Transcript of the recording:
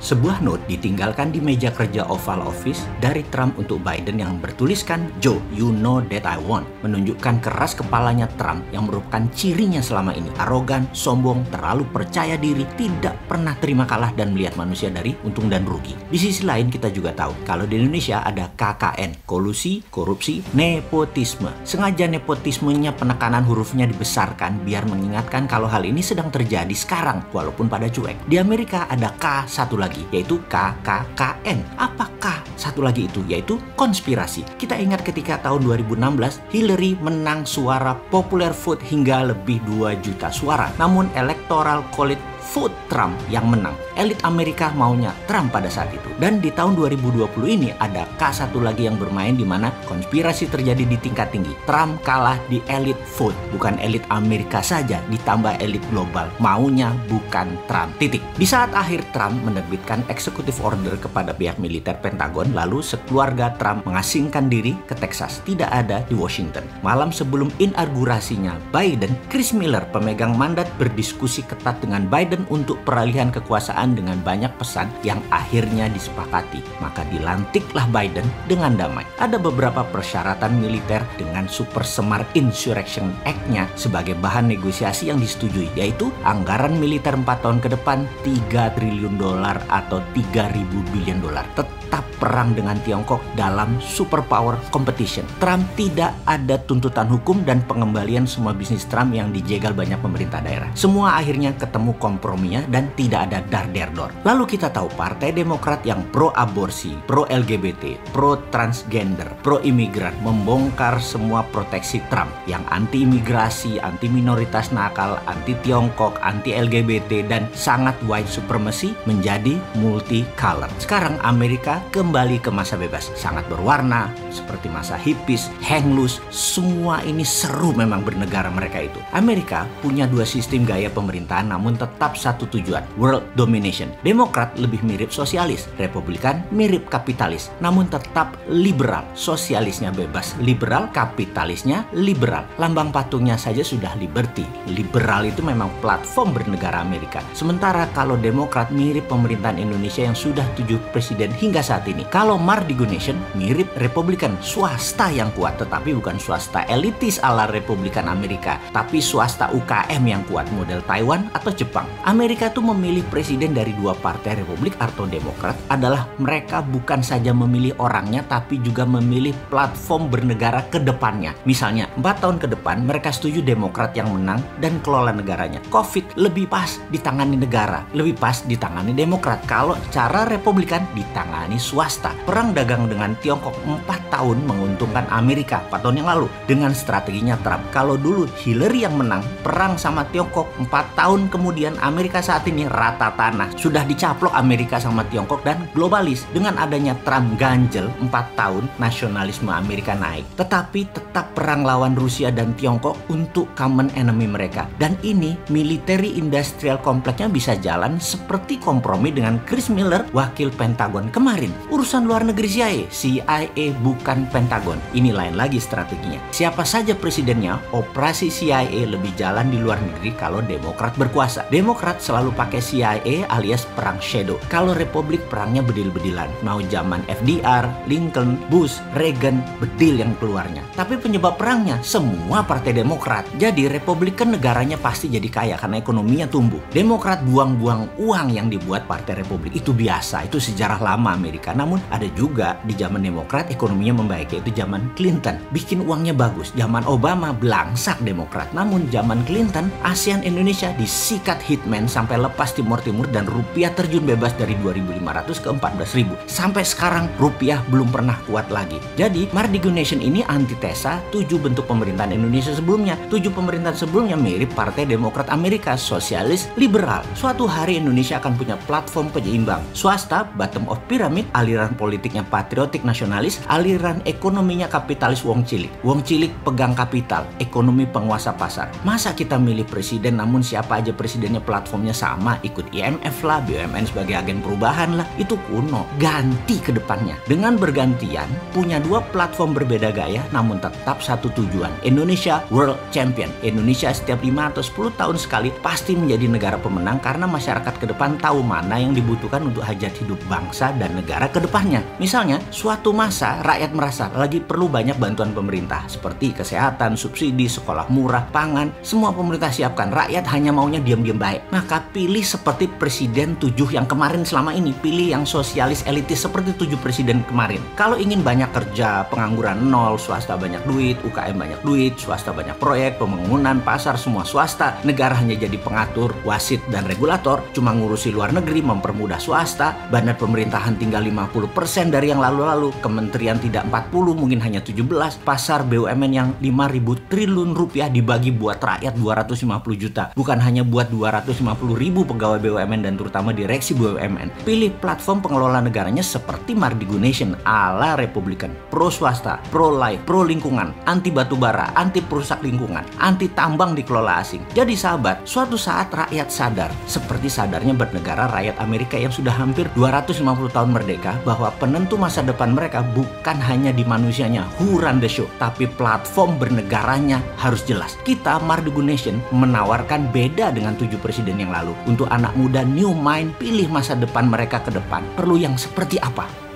Sebuah note ditinggalkan di meja kerja Oval Office dari Trump untuk Biden yang bertuliskan, "Joe, you know that I won." Menunjukkan keras kepalanya Trump yang merupakan cirinya selama ini. Arogan, sombong, terlalu percaya diri, tidak pernah terima kalah dan melihat manusia dari untung dan rugi. Di sisi lain kita juga tahu kalau di Indonesia ada KKN, kolusi, korupsi, nepotisme. Sengaja nepotismenya penekanan hurufnya dibesarkan biar mengingatkan kalau hal ini sedang terjadi sekarang walaupun pada cuek. Di Amerika ada K satu lagi, yaitu KKKN. Apa K satu lagi itu? Yaitu konspirasi. Kita ingat ketika tahun 2016 Hillary menang suara popular vote hingga lebih 2 juta suara. Namun electoral college vote Trump yang menang. Elit Amerika maunya Trump pada saat itu. Dan di tahun 2020 ini ada K1 lagi yang bermain di mana konspirasi terjadi di tingkat tinggi. Trump kalah di elit vote. Bukan elit Amerika saja, ditambah elit global. Maunya bukan Trump. Titik. Di saat akhir Trump menerbitkan executive order kepada pihak militer Pentagon, lalu sekeluarga Trump mengasingkan diri ke Texas. Tidak ada di Washington. Malam sebelum inaugurasinya Biden, Chris Miller, pemegang mandat, berdiskusi ketat dengan Biden untuk peralihan kekuasaan dengan banyak pesan yang akhirnya disepakati. Maka dilantiklah Biden dengan damai. Ada beberapa persyaratan militer dengan Super Semar Insurrection Act-nya sebagai bahan negosiasi yang disetujui, yaitu anggaran militer 4 tahun ke depan $3 triliun atau 3.000 billion dolar. Tetap perang dengan Tiongkok dalam superpower competition. Trump tidak ada tuntutan hukum dan pengembalian semua bisnis Trump yang dijegal banyak pemerintah daerah. Semua akhirnya ketemu komprominya dan tidak ada dar-der-dor. Lalu kita tahu Partai Demokrat yang pro-aborsi, pro-LGBT, pro-transgender, pro-imigran membongkar semua proteksi Trump yang anti-imigrasi, anti-minoritas nakal, anti-Tiongkok, anti-LGBT, dan sangat white supremacy menjadi multicolor. Sekarang Amerika kembali ke masa bebas, sangat berwarna, seperti masa hippies, hang loose. Semua ini seru memang bernegara mereka itu. Amerika punya 2 sistem gaya pemerintahan namun tetap satu tujuan, world domination. Demokrat lebih mirip sosialis, Republikan mirip kapitalis, namun tetap liberal. Sosialisnya bebas liberal, kapitalisnya liberal. Lambang patungnya saja sudah liberty. Liberal itu memang platform bernegara Amerika. Sementara kalau Demokrat mirip pemerintahan Indonesia yang sudah 7 presiden hingga saat ini. Kalau Mardigunation mirip Republikan, swasta yang kuat, tetapi bukan swasta elitis ala Republikan Amerika, tapi swasta UKM yang kuat model Taiwan atau Jepang. Amerika tuh memilih presiden dari 2 partai Republik atau Demokrat adalah mereka bukan saja memilih orangnya tapi juga memilih platform bernegara ke depannya. Misalnya 4 tahun ke depan mereka setuju Demokrat yang menang dan kelola negaranya. COVID lebih pas ditangani negara, lebih pas ditangani Demokrat. Kalau cara Republikan ditangani swasta. Perang dagang dengan Tiongkok 4 tahun menguntungkan Amerika 4 tahun yang lalu dengan strateginya Trump. Kalau dulu Hillary yang menang, perang sama Tiongkok 4 tahun kemudian Amerika saat ini rata tanah. Sudah dicaplok Amerika sama Tiongkok dan globalis. Dengan adanya Trump ganjel 4 tahun, nasionalisme Amerika naik. Tetapi tetap perang lawan Rusia dan Tiongkok untuk common enemy mereka. Dan ini military industrial kompleksnya bisa jalan seperti kompromi dengan Chris Miller, wakil Pentagon kemarin. Urusan luar negeri CIA bukan Pentagon. Ini lain lagi strateginya. Siapa saja presidennya, operasi CIA lebih jalan di luar negeri kalau Demokrat berkuasa. Demokrat selalu pakai CIA alias perang shadow. Kalau Republik perangnya bedil-bedilan. Mau zaman FDR, Lincoln, Bush, Reagan, bedil yang keluarnya. Tapi penyebab perangnya semua partai Demokrat. Jadi Republikan negaranya pasti jadi kaya karena ekonominya tumbuh. Demokrat buang-buang uang yang dibuat partai Republik. Itu biasa, itu sejarah lama Amerika. Namun ada juga di zaman Demokrat ekonominya membaik, yaitu zaman Clinton. Bikin uangnya bagus. Zaman Obama belangsak Demokrat. Namun zaman Clinton, ASEAN Indonesia disikat hitman sampai lepas Timur dan rupiah terjun bebas dari 2.500 ke 14.000. Sampai sekarang rupiah belum pernah kuat lagi. Jadi Mardigunation ini antitesa 7 bentuk pemerintahan Indonesia sebelumnya. 7 pemerintahan sebelumnya mirip Partai Demokrat Amerika, sosialis, liberal. Suatu hari Indonesia akan punya platform penyeimbang. Swasta, bottom of pyramid, aliran politiknya patriotik nasionalis, aliran ekonominya kapitalis wong cilik. Wong cilik pegang kapital, ekonomi penguasa pasar. Masa kita milih presiden namun siapa aja presidennya platform platformnya sama, ikut IMF lah, BUMN sebagai agen perubahan lah, itu kuno. Ganti ke depannya. Dengan bergantian, punya dua platform berbeda gaya, namun tetap satu tujuan. Indonesia World Champion. Indonesia setiap 5 atau 10 tahun sekali pasti menjadi negara pemenang karena masyarakat ke depan tahu mana yang dibutuhkan untuk hajat hidup bangsa dan negara ke depannya. Misalnya, suatu masa rakyat merasa lagi perlu banyak bantuan pemerintah seperti kesehatan, subsidi, sekolah murah, pangan, semua pemerintah siapkan. Rakyat hanya maunya diam-diam baik. Maka pilih seperti presiden 7 yang kemarin selama ini. Pilih yang sosialis elitis seperti 7 presiden kemarin. Kalau ingin banyak kerja, pengangguran nol, swasta banyak duit, UKM banyak duit, swasta banyak proyek, pembangunan, pasar semua swasta, negara hanya jadi pengatur, wasit, dan regulator, cuma ngurusi luar negeri, mempermudah swasta, badan pemerintahan tinggal 50% dari yang lalu-lalu, kementerian tidak 40, mungkin hanya 17, pasar BUMN yang 5.000 triliun rupiah dibagi buat rakyat 250 juta, bukan hanya buat 250 ribu pegawai BUMN dan terutama direksi BUMN. Pilih platform pengelola negaranya seperti Mardigu Nation ala Republikan, pro swasta, pro life, pro lingkungan, anti batubara, anti perusak lingkungan, anti tambang dikelola asing. Jadi sahabat, suatu saat rakyat sadar, seperti sadarnya bernegara rakyat Amerika yang sudah hampir 250 tahun merdeka, bahwa penentu masa depan mereka bukan hanya di manusianya, who run the show, tapi platform bernegaranya harus jelas. Kita Mardigu Nation menawarkan beda dengan 7 presiden yang lalu. Untuk anak muda new mind, pilih masa depan mereka ke depan. Perlu yang seperti apa?